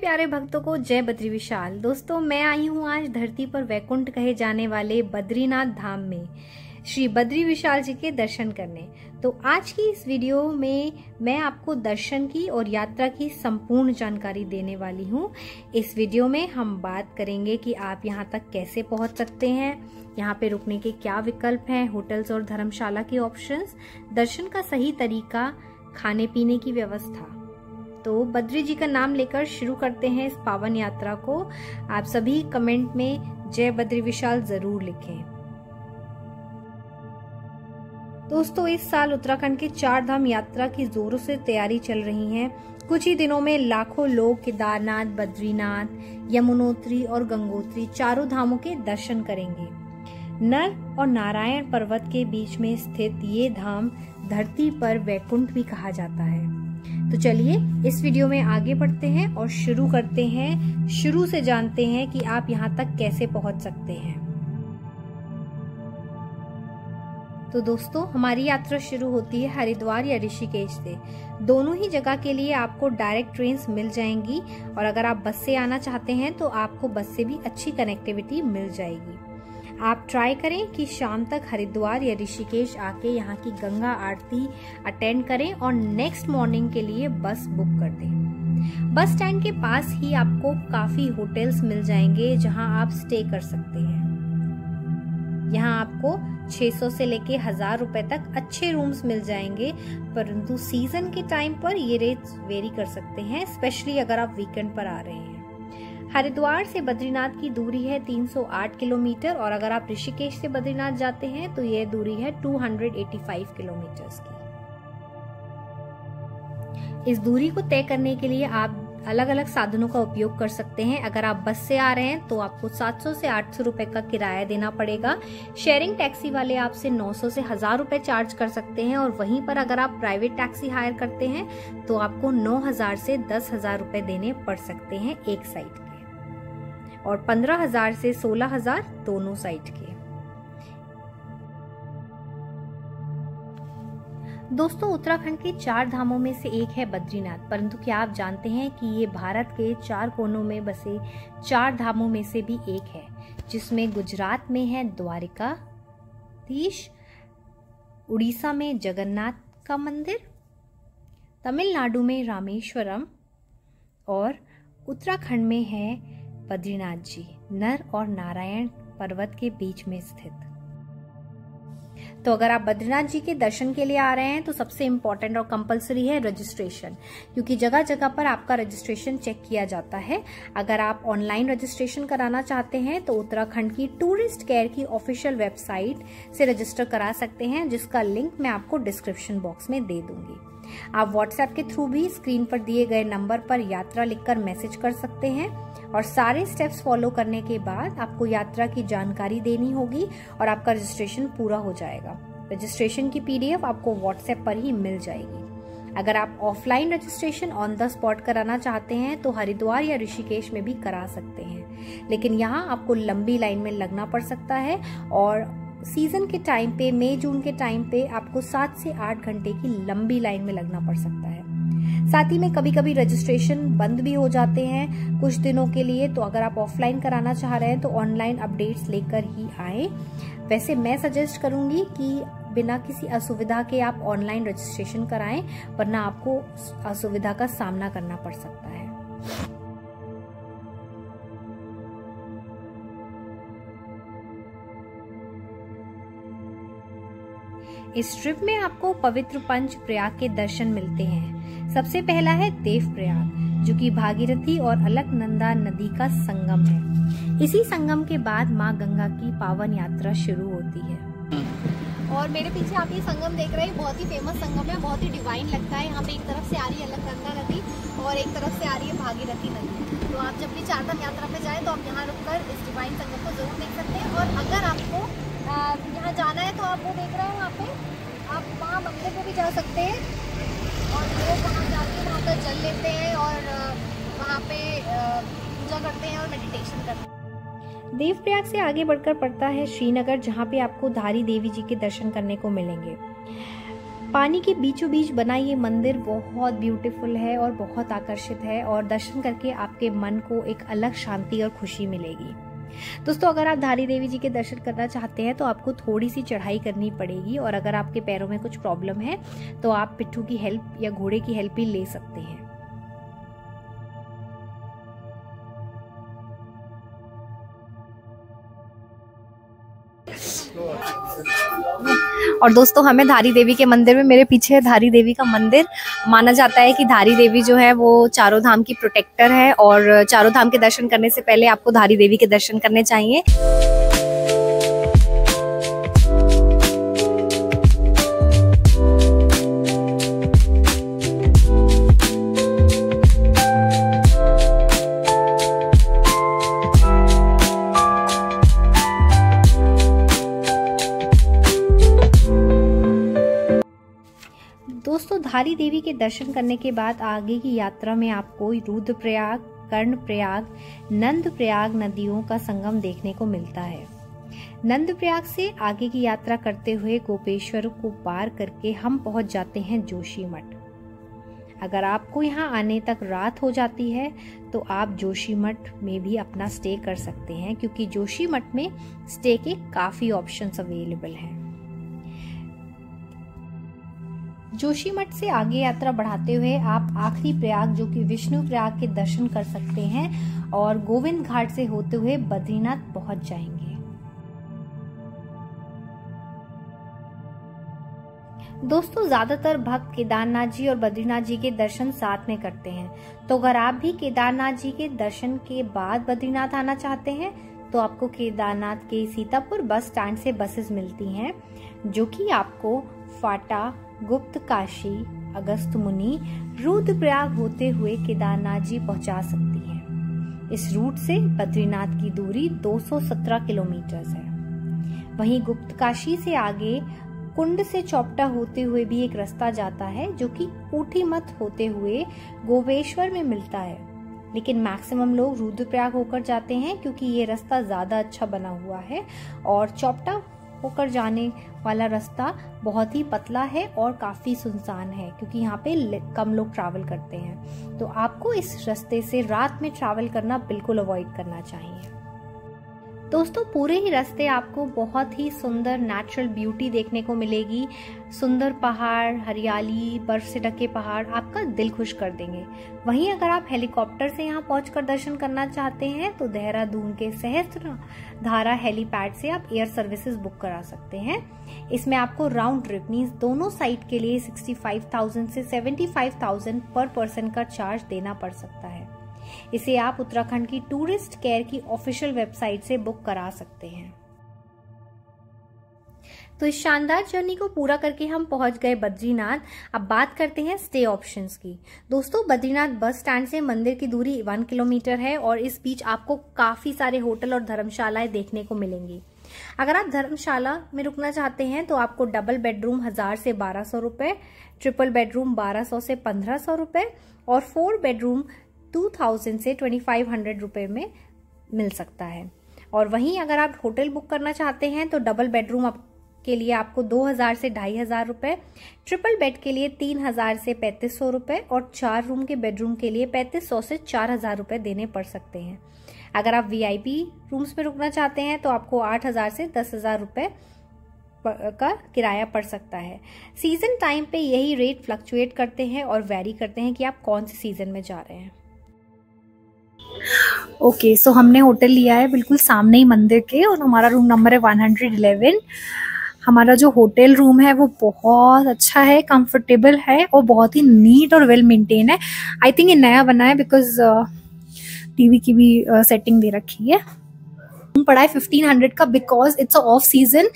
प्यारे भक्तों को जय बद्री विशाल। दोस्तों मैं आई हूँ आज धरती पर वैकुंठ कहे जाने वाले बद्रीनाथ धाम में श्री बद्री विशाल जी के दर्शन करने। तो आज की इस वीडियो में मैं आपको दर्शन की और यात्रा की संपूर्ण जानकारी देने वाली हूँ। इस वीडियो में हम बात करेंगे कि आप यहाँ तक कैसे पहुँच सकते हैं, यहाँ पे रुकने के क्या विकल्प हैं, होटल्स और धर्मशाला के ऑप्शंस, दर्शन का सही तरीका, खाने पीने की व्यवस्था। तो बद्री जी का नाम लेकर शुरू करते हैं इस पावन यात्रा को। आप सभी कमेंट में जय बद्री विशाल जरूर लिखें। दोस्तों इस साल उत्तराखंड के 4 धाम यात्रा की जोरों से तैयारी चल रही है। कुछ ही दिनों में लाखों लोग केदारनाथ, बद्रीनाथ, यमुनोत्री और गंगोत्री चारों धामों के दर्शन करेंगे। नर और नारायण पर्वत के बीच में स्थित ये धाम धरती पर वैकुंठ भी कहा जाता है। तो चलिए इस वीडियो में आगे बढ़ते हैं और शुरू करते हैं। शुरू से जानते हैं कि आप यहाँ तक कैसे पहुँच सकते हैं। तो दोस्तों हमारी यात्रा शुरू होती है हरिद्वार या ऋषिकेश से। दोनों ही जगह के लिए आपको डायरेक्ट ट्रेन मिल जाएंगी और अगर आप बस से आना चाहते हैं तो आपको बस से भी अच्छी कनेक्टिविटी मिल जाएगी। आप ट्राई करें कि शाम तक हरिद्वार या ऋषिकेश आके यहाँ की गंगा आरती अटेंड करें और नेक्स्ट मॉर्निंग के लिए बस बुक कर दें। बस स्टैंड के पास ही आपको काफी होटल्स मिल जाएंगे जहां आप स्टे कर सकते हैं। यहाँ आपको 600 से लेके 1000 रुपए तक अच्छे रूम्स मिल जाएंगे, परंतु सीजन के टाइम पर ये रेट्स वेरी कर सकते हैं, स्पेशली अगर आप वीकेंड पर आ रहे हैं। हरिद्वार से बद्रीनाथ की दूरी है 308 किलोमीटर और अगर आप ऋषिकेश से बद्रीनाथ जाते हैं तो यह दूरी है 285 किलोमीटर की। इस दूरी को तय करने के लिए आप अलग अलग साधनों का उपयोग कर सकते हैं। अगर आप बस से आ रहे हैं तो आपको 700 से 800 रुपए का किराया देना पड़ेगा। शेयरिंग टैक्सी वाले आपसे 900 से 1000 रुपए चार्ज कर सकते हैं और वहीं पर अगर आप प्राइवेट टैक्सी हायर करते हैं तो आपको 9000 से 10,000 रुपए देने पड़ सकते हैं एक साइड के और 15,000 से 16,000 दोनों साइड के। दोस्तों उत्तराखंड के 4 धामों में से एक है बद्रीनाथ, परंतु क्या आप जानते हैं कि ये भारत के 4 कोनों में बसे 4 धामों में से भी एक है, जिसमें गुजरात में है द्वारिकाधीश, उड़ीसा में जगन्नाथ का मंदिर, तमिलनाडु में रामेश्वरम और उत्तराखंड में है बद्रीनाथ जी, नर और नारायण पर्वत के बीच में स्थित। तो अगर आप बद्रीनाथ जी के दर्शन के लिए आ रहे हैं तो सबसे इम्पोर्टेंट और कंपलसरी है रजिस्ट्रेशन, क्योंकि जगह जगह पर आपका रजिस्ट्रेशन चेक किया जाता है। अगर आप ऑनलाइन रजिस्ट्रेशन कराना चाहते हैं तो उत्तराखंड की टूरिस्ट केयर की ऑफिशियल वेबसाइट से रजिस्टर करा सकते हैं, जिसका लिंक मैं आपको डिस्क्रिप्शन बॉक्स में दे दूंगी। आप व्हाट्सएप के थ्रू भी स्क्रीन पर दिए गए नंबर पर यात्रा लिखकर मैसेज कर सकते हैं और सारे स्टेप्स फॉलो करने के बाद आपको यात्रा की जानकारी देनी होगी और आपका रजिस्ट्रेशन पूरा हो जाएगा। रजिस्ट्रेशन की PDF आपको व्हाट्सएप पर ही मिल जाएगी। अगर आप offline registration on the spot कराना चाहते हैं तो हरिद्वार या ऋषिकेश में भी करा सकते हैं, लेकिन यहाँ आपको लंबी लाइन में लगना पड़ सकता है और सीजन के टाइम पे, मई जून के टाइम पे आपको 7 से 8 घंटे की लंबी लाइन में लगना पड़ सकता है। साथ ही में कभी कभी रजिस्ट्रेशन बंद भी हो जाते हैं कुछ दिनों के लिए, तो अगर आप ऑफलाइन कराना चाह रहे हैं तो ऑनलाइन अपडेट्स लेकर ही आए। वैसे मैं सजेस्ट करूंगी कि बिना किसी असुविधा के आप ऑनलाइन रजिस्ट्रेशन कराएं, वरना आपको असुविधा का सामना करना पड़ सकता है। इस ट्रिप में आपको पवित्र पंच प्रयाग के दर्शन मिलते हैं। सबसे पहला है देवप्रयाग, जो कि भागीरथी और अलकनंदा नदी का संगम है। इसी संगम के बाद माँ गंगा की पावन यात्रा शुरू होती है। और मेरे पीछे आप ये संगम देख रहे हैं, बहुत ही फेमस संगम है, बहुत ही डिवाइन लगता है। यहाँ पे एक तरफ से आ रही है अलकनंदा नदी और एक तरफ से आ रही है भागीरथी नदी। तो आप जब भी 4 धाम यात्रा पे जाए तो आप यहाँ रुककर इस डिवाइन संगम को जरूर देख सकते हैं। और अगर आपको यहाँ जाना है तो आप वो देख रहे हैं, वहाँ पे आप वहाँ मंदिर पे भी जा सकते हैं और लोग वहाँ जाके वहाँ पर जल लेते हैं और वहाँ पे पूजा करते हैं और मेडिटेशन करते हैं। देवप्रयाग से आगे बढ़कर पड़ता है श्रीनगर, जहाँ पे आपको धारी देवी जी के दर्शन करने को मिलेंगे। पानी के बीचों बीच बना ये मंदिर बहुत ब्यूटीफुल है और बहुत आकर्षित है, और दर्शन करके आपके मन को एक अलग शांति और खुशी मिलेगी। दोस्तों, अगर आप धारी देवी जी के दर्शन करना चाहते हैं तो आपको थोड़ी सी चढ़ाई करनी पड़ेगी, और अगर आपके पैरों में कुछ प्रॉब्लम है तो आप पिट्ठू की हेल्प या घोड़े की हेल्प भी ले सकते हैं। और दोस्तों, हमें धारी देवी के मंदिर में, मेरे पीछे है धारी देवी का मंदिर। माना जाता है कि धारी देवी जो है वो चारों धाम की प्रोटेक्टर है, और चारों धाम के दर्शन करने से पहले आपको धारी देवी के दर्शन करने चाहिए। दोस्तों, धारी देवी के दर्शन करने के बाद आगे की यात्रा में आपको रुद्रप्रयाग, कर्णप्रयाग, नंदप्रयाग नदियों का संगम देखने को मिलता है। नंदप्रयाग से आगे की यात्रा करते हुए गोपेश्वर को पार करके हम पहुंच जाते हैं जोशीमठ। अगर आपको यहां आने तक रात हो जाती है तो आप जोशीमठ में भी अपना स्टे कर सकते हैं, क्योंकि जोशीमठ में स्टे के काफी ऑप्शंस अवेलेबल हैं। जोशीमठ से आगे यात्रा बढ़ाते हुए आप आखिरी प्रयाग जो कि विष्णु प्रयाग के दर्शन कर सकते हैं, और गोविंद घाट से होते हुए बद्रीनाथ पहुंच जाएंगे। दोस्तों, ज्यादातर भक्त केदारनाथ जी और बद्रीनाथ जी के दर्शन साथ में करते हैं, तो अगर आप भी केदारनाथ जी के दर्शन के बाद बद्रीनाथ आना चाहते हैं तो आपको केदारनाथ के सीतापुर बस स्टैंड से बसेस मिलती हैं, जो कि आपको फाटा, गुप्त काशी, अगस्त मुनि, रुद्रप्रयाग होते हुए केदारनाथ जी पहुंचा सकती हैं। इस रूट से बद्रीनाथ की दूरी 217 किलोमीटर है। वहीं गुप्त काशी से आगे कुंड से चौपटा होते हुए भी एक रास्ता जाता है, जो कि ऊठीमठ होते हुए गोपेश्वर में मिलता है, लेकिन मैक्सिमम लोग रुद्रप्रयाग होकर जाते हैं क्योंकि ये रास्ता ज्यादा अच्छा बना हुआ है, और चौपटा होकर जाने वाला रास्ता बहुत ही पतला है और काफी सुनसान है, क्योंकि यहाँ पे कम लोग ट्रैवल करते हैं। तो आपको इस रास्ते से रात में ट्रैवल करना बिल्कुल अवॉइड करना चाहिए। दोस्तों, पूरे ही रास्ते आपको बहुत ही सुंदर नेचुरल ब्यूटी देखने को मिलेगी। सुंदर पहाड़, हरियाली, बर्फ से ढके पहाड़ आपका दिल खुश कर देंगे। वहीं अगर आप हेलीकॉप्टर से यहाँ पहुंचकर दर्शन करना चाहते हैं तो देहरादून के सहस्त्रधारा हेलीपैड से आप एयर सर्विसेज बुक करा सकते हैं। इसमें आपको राउंड ट्रिप मींस दोनों साइड के लिए 65,000 से 75,000 पर पर्सन का चार्ज देना पड़ सकता है। इसे आप उत्तराखंड की टूरिस्ट केयर की ऑफिशियल वेबसाइट से बुक करा सकते हैं। तो इस शानदार जर्नी को पूरा करके हम पहुंच गए बद्रीनाथ। अब बात करते हैं स्टे ऑप्शंस की। दोस्तों, बद्रीनाथ बस स्टैंड से मंदिर की दूरी 1 किलोमीटर है, और इस बीच आपको काफी सारे होटल और धर्मशालाएं देखने को मिलेंगी। अगर आप धर्मशाला में रुकना चाहते हैं तो आपको डबल बेडरूम 1000 से 1200 रुपए, ट्रिपल बेडरूम 1200 से 1500 रुपए, और 4 बेडरूम 2000 से 2500 रुपए में मिल सकता है। और वहीं अगर आप होटल बुक करना चाहते हैं तो डबल बेडरूम के लिए आपको 2000 से 2500 रुपए, ट्रिपल बेड के लिए 3000 से 3500 रुपए, और 4 रूम के बेडरूम के लिए 3500 से 4000 रुपए देने पड़ सकते हैं। अगर आप वीआईपी रूम्स में रुकना चाहते हैं तो आपको 8000 से 10,000 रुपए का किराया पड़ सकता है। सीजन टाइम पे यही रेट फ्लक्चुएट करते हैं और वेरी करते हैं कि आप कौन से सीजन में जा रहे हैं। ओके, सो हमने होटल लिया है बिल्कुल सामने ही मंदिर के, और हमारा रूम नंबर है 111। हमारा जो होटल रूम है वो बहुत अच्छा है, कंफर्टेबल है और बहुत ही नीट और वेल मेंटेन है। आई थिंक ये नया बना है बिकॉज टीवी की भी सेटिंग दे रखी है। रूम पड़ा है 1500 का बिकॉज इट्स ऑफ सीजन।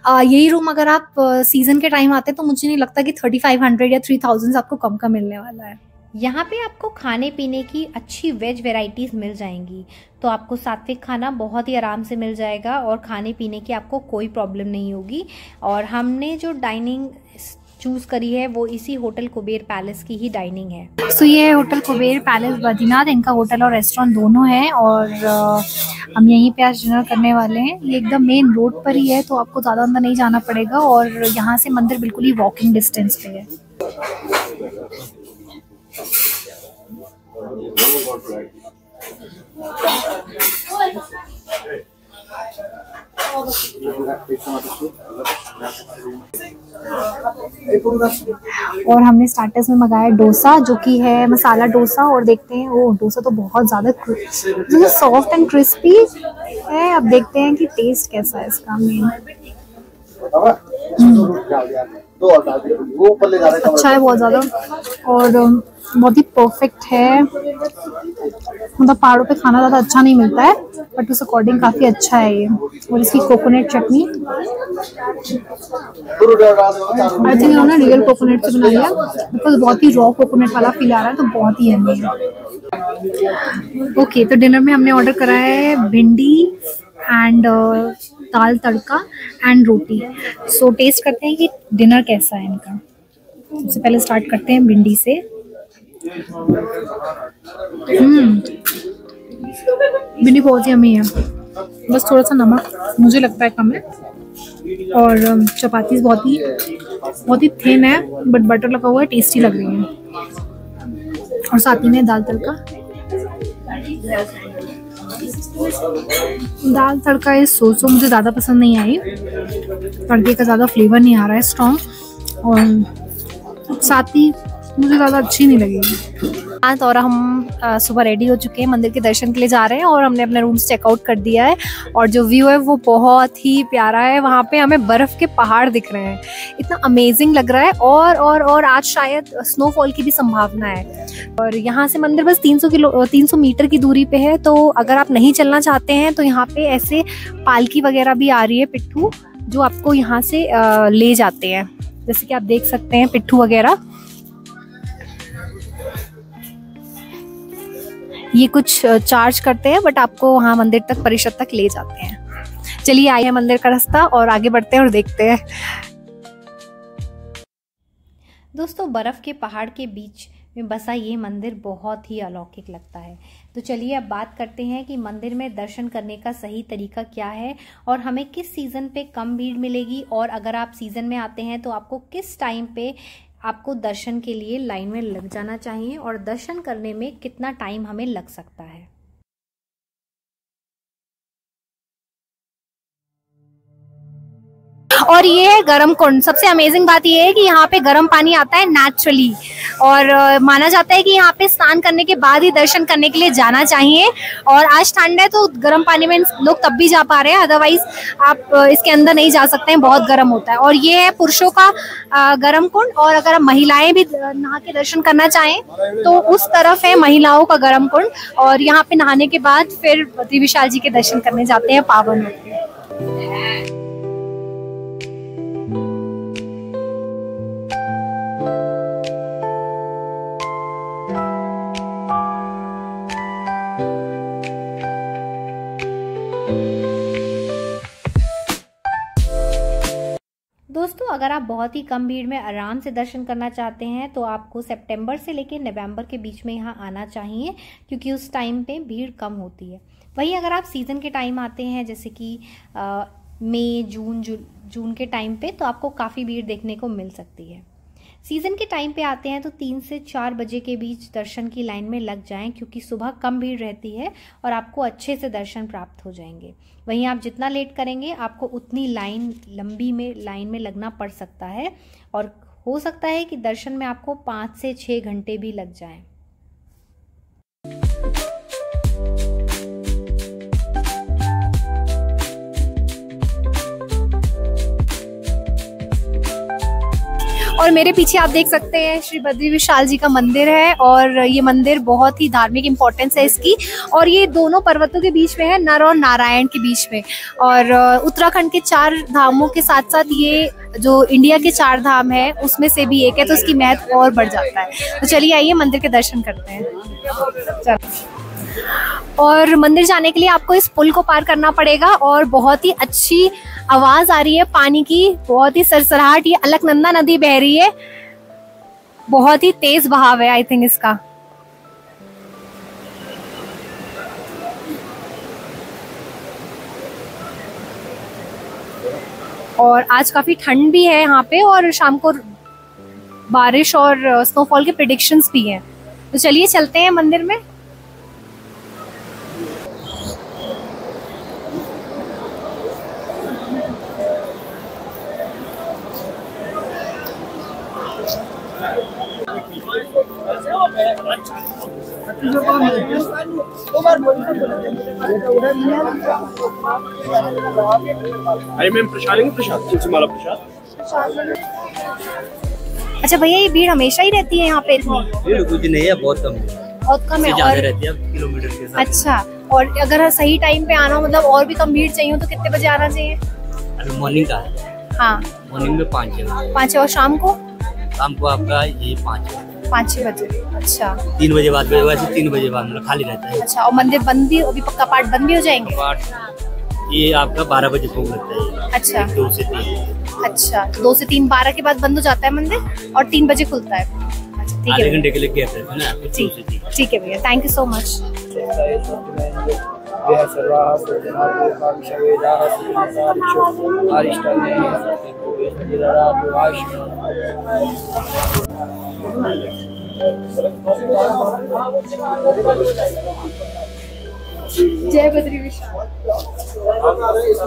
यही रूम अगर आप सीजन के टाइम आते हैं तो मुझे नहीं लगता कि 3500 या 3000 आपको कम का मिलने वाला है। यहाँ पे आपको खाने पीने की अच्छी वेज वेराइटीज़ मिल जाएंगी, तो आपको सात्विक खाना बहुत ही आराम से मिल जाएगा और खाने पीने की आपको कोई प्रॉब्लम नहीं होगी। और हमने जो डाइनिंग चूज़ करी है वो इसी होटल कुबेर पैलेस की ही डाइनिंग है। तो ये है होटल कुबेर पैलेस बद्रीनाथ, इनका होटल और रेस्टोरेंट दोनों है और हम यहीं पे आज डिनर करने वाले हैं। ये एकदम मेन रोड पर ही है तो आपको ज़्यादा अंदर नहीं जाना पड़ेगा और यहाँ से मंदिर बिल्कुल ही वॉकिंग डिस्टेंस पे है। और हमने स्टार्टर्स में मंगाया डोसा, जो कि है मसाला डोसा, और देखते हैं वो डोसा तो बहुत ज़्यादा सॉफ्ट एंड क्रिस्पी है। अब देखते हैं कि टेस्ट कैसा है इसका। मेन अच्छा है बहुत ज़्यादा और बहुत ही परफेक्ट है। मतलब पहाड़ों पे खाना ज़्यादा अच्छा नहीं मिलता है बट उस अकॉर्डिंग काफ़ी अच्छा है ये। और इसकी कोकोनट चटनी आई थिंक इन्होंने रियल कोकोनट से बनाई है बिकॉज बहुत ही रॉ कोकोनट वाला फील आ रहा है, तो बहुत ही यम्मी है। ओके, तो डिनर में हमने ऑर्डर करा है भिंडी एंड दाल तड़का एंड रोटी। सो टेस्ट करते हैं कि डिनर कैसा है इनका। सबसे पहले स्टार्ट करते हैं भिंडी से। भिंडी बहुत ही यम्मी है, बस थोड़ा सा नमक मुझे लगता है कम है। और चपाती बहुत ही थिन है बट बटर लगा हुआ है, टेस्टी लग रही है। और साथ ही में दाल तड़का। दाल तड़का ये सोचो मुझे ज़्यादा पसंद नहीं आई, तड़के का ज़्यादा फ्लेवर नहीं आ रहा है स्ट्रॉन्ग, और साथ ही मुझे ज़्यादा अच्छी नहीं लगी। और हम सुबह रेडी हो चुके हैं, मंदिर के दर्शन के लिए जा रहे हैं और हमने अपना रूम चेकआउट कर दिया है। और जो व्यू है वो बहुत ही प्यारा है, वहाँ पे हमें बर्फ़ के पहाड़ दिख रहे हैं, इतना अमेजिंग लग रहा है। और आज शायद स्नोफॉल की भी संभावना है। और यहाँ से मंदिर बस 300 मीटर की दूरी पे है, तो अगर आप नहीं चलना चाहते हैं तो यहाँ पे ऐसे पालकी वगैरह भी आ रही है, पिट्ठू, जो आपको यहाँ से ले जाते हैं। जैसे कि आप देख सकते हैं पिट्ठू वगैरह, ये कुछ चार्ज करते हैं बट आपको वहाँ मंदिर तक, परिषद तक ले जाते हैं। चलिए आइए मंदिर का रास्ता और आगे बढ़ते हैं और देखते हैं। दोस्तों, बर्फ़ के पहाड़ के बीच में बसा ये मंदिर बहुत ही अलौकिक लगता है। तो चलिए अब बात करते हैं कि मंदिर में दर्शन करने का सही तरीका क्या है और हमें किस सीज़न पे कम भीड़ मिलेगी, और अगर आप सीज़न में आते हैं तो आपको किस टाइम पे आपको दर्शन के लिए लाइन में लग जाना चाहिए और दर्शन करने में कितना टाइम हमें लग सकता है। और ये है गरम कुंड। सबसे अमेजिंग बात ये है कि यहाँ पे गर्म पानी आता है नेचुरली, और माना जाता है कि यहाँ पे स्नान करने के बाद ही दर्शन करने के लिए जाना चाहिए। और आज ठंड है तो गर्म पानी में लोग तब भी जा पा रहे हैं, अदरवाइज आप इसके अंदर नहीं जा सकते हैं, बहुत गर्म होता है। और ये है पुरुषों का गर्म कुंड, और अगर आप महिलाएं भी नहा के दर्शन करना चाहें तो उस तरफ है महिलाओं का गर्म कुंड। और यहाँ पे नहाने के बाद फिर बद्री विशाल जी के दर्शन करने जाते हैं, पावन होते हैं। दोस्तों, अगर आप बहुत ही कम भीड़ में आराम से दर्शन करना चाहते हैं तो आपको सितंबर से लेकर नवंबर के बीच में यहाँ आना चाहिए, क्योंकि उस टाइम पे भीड़ कम होती है। वहीं अगर आप सीज़न के टाइम आते हैं, जैसे कि मई जून के टाइम पे, तो आपको काफ़ी भीड़ देखने को मिल सकती है। सीज़न के टाइम पे आते हैं तो 3 से 4 बजे के बीच दर्शन की लाइन में लग जाएं, क्योंकि सुबह कम भीड़ रहती है और आपको अच्छे से दर्शन प्राप्त हो जाएंगे। वहीं आप जितना लेट करेंगे आपको उतनी लंबी लाइन में लगना पड़ सकता है, और हो सकता है कि दर्शन में आपको 5 से 6 घंटे भी लग जाएं। और मेरे पीछे आप देख सकते हैं श्री बद्री विशाल जी का मंदिर है, और ये मंदिर बहुत ही धार्मिक इम्पोर्टेंस है इसकी। और ये दोनों पर्वतों के बीच में है, नर और नारायण के बीच में। और उत्तराखंड के 4 धामों के साथ साथ ये जो इंडिया के 4 धाम है उसमें से भी एक है, तो इसकी महत्व और बढ़ जाता है। तो चलिए आइए मंदिर के दर्शन करते हैं। चलो। और मंदिर जाने के लिए आपको इस पुल को पार करना पड़ेगा और बहुत ही अच्छी आवाज आ रही है पानी की, बहुत ही सरसराहट। ये अलकनंदा नदी बह रही है, बहुत ही तेज बहाव है आई थिंक इसका। और आज काफी ठंड भी है यहाँ पे और शाम को बारिश और स्नोफॉल के प्रेडिक्शंस भी हैं। तो चलिए चलते हैं मंदिर में। अच्छा भैया, ये भीड़ हमेशा ही रहती है यहाँ पे? भीड़ कुछ नहीं है, बहुत कम है। बहुत कम है और रहती है किलोमीटर के साथ। अच्छा, और अगर सही टाइम पे आना हो, मतलब और भी कम भीड़ चाहिए तो कितने बजे आना चाहिए? अभी मॉर्निंग का है। हाँ, मॉर्निंग में 5 और शाम को? शाम को आपका ये 5-6 बजे। अच्छा, 3 बजे बाद, वैसे 3 बजे बाद मतलब खाली रहता है। अच्छा, और मंदिर बंद भी, अभी पक्का पाठ बंद भी हो जाएंगे? ये आपका 12 बजे भोग लगता है। अच्छा, 2 से 3। अच्छा, 2 से 3, 12 के बाद बंद हो जाता है मंदिर और 3 बजे खुलता है। अच्छा, ठीक है, आधे घंटे के लिए गैप रहता है ना। ठीक है भैया, थैंक यू सो मच। जय बद्री विशाल,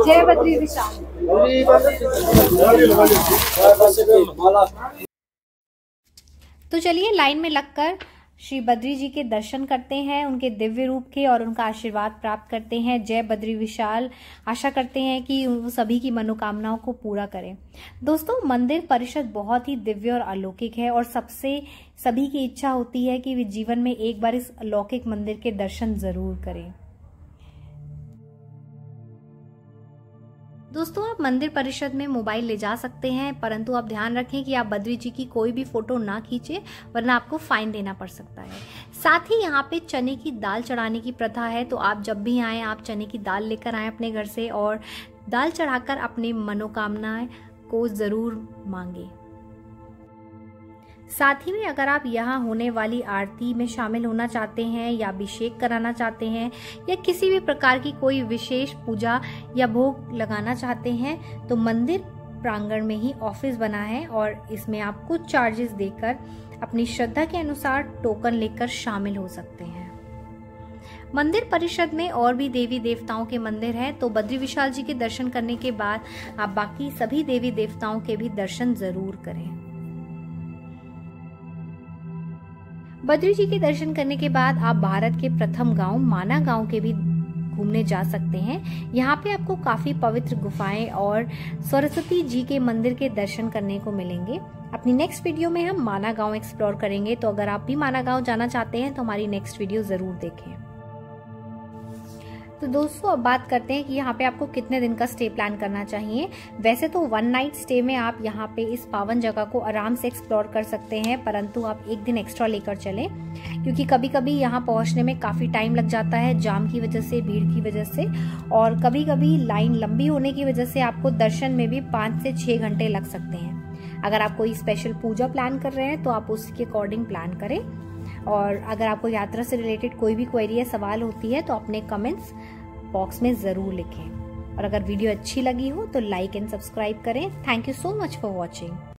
जय बद्री विशाल। तो चलिए लाइन में लगकर श्री बद्री जी के दर्शन करते हैं, उनके दिव्य रूप के, और उनका आशीर्वाद प्राप्त करते हैं। जय बद्री विशाल। आशा करते हैं कि वो सभी की मनोकामनाओं को पूरा करें। दोस्तों, मंदिर परिषद बहुत ही दिव्य और अलौकिक है और सभी की इच्छा होती है कि वे जीवन में एक बार इस अलौकिक मंदिर के दर्शन जरूर करें। दोस्तों, आप मंदिर परिषद में मोबाइल ले जा सकते हैं, परंतु आप ध्यान रखें कि आप बद्री जी की कोई भी फोटो ना खींचे, वरना आपको फाइन देना पड़ सकता है। साथ ही यहाँ पे चने की दाल चढ़ाने की प्रथा है, तो आप जब भी आएँ आप चने की दाल लेकर आएँ अपने घर से और दाल चढ़ाकर अपनी मनोकामनाएं को जरूर मांगे। साथ ही में अगर आप यहाँ होने वाली आरती में शामिल होना चाहते हैं या अभिषेक कराना चाहते हैं या किसी भी प्रकार की कोई विशेष पूजा या भोग लगाना चाहते हैं, तो मंदिर प्रांगण में ही ऑफिस बना है और इसमें आप कुछ चार्जेस देकर अपनी श्रद्धा के अनुसार टोकन लेकर शामिल हो सकते हैं। मंदिर परिषद में और भी देवी देवताओं के मंदिर हैं, तो बद्री विशाल जी के दर्शन करने के बाद आप बाकी सभी देवी देवताओं के भी दर्शन जरूर करें। बद्री जी के दर्शन करने के बाद आप भारत के प्रथम गांव माना गांव के भी घूमने जा सकते हैं। यहाँ पे आपको काफी पवित्र गुफाएं और सरस्वती जी के मंदिर के दर्शन करने को मिलेंगे। अपनी नेक्स्ट वीडियो में हम माना गांव एक्सप्लोर करेंगे, तो अगर आप भी माना गांव जाना चाहते हैं तो हमारी नेक्स्ट वीडियो जरूर देखें। तो दोस्तों, अब बात करते हैं कि यहाँ पे आपको कितने दिन का स्टे प्लान करना चाहिए। वैसे तो 1 नाइट स्टे में आप यहाँ पे इस पावन जगह को आराम से एक्सप्लोर कर सकते हैं, परंतु आप 1 दिन एक्स्ट्रा लेकर चलें, क्योंकि कभी कभी यहाँ पहुँचने में काफ़ी टाइम लग जाता है जाम की वजह से, भीड़ की वजह से, और कभी कभी लाइन लंबी होने की वजह से आपको दर्शन में भी 5 से 6 घंटे लग सकते हैं। अगर आप कोई स्पेशल पूजा प्लान कर रहे हैं तो आप उसके अकॉर्डिंग प्लान करें, और अगर आपको यात्रा से रिलेटेड कोई भी क्वेरी या सवाल होती है तो अपने कमेंट्स बॉक्स में जरूर लिखें। और अगर वीडियो अच्छी लगी हो तो लाइक एंड सब्सक्राइब करें। Thank you so much for watching.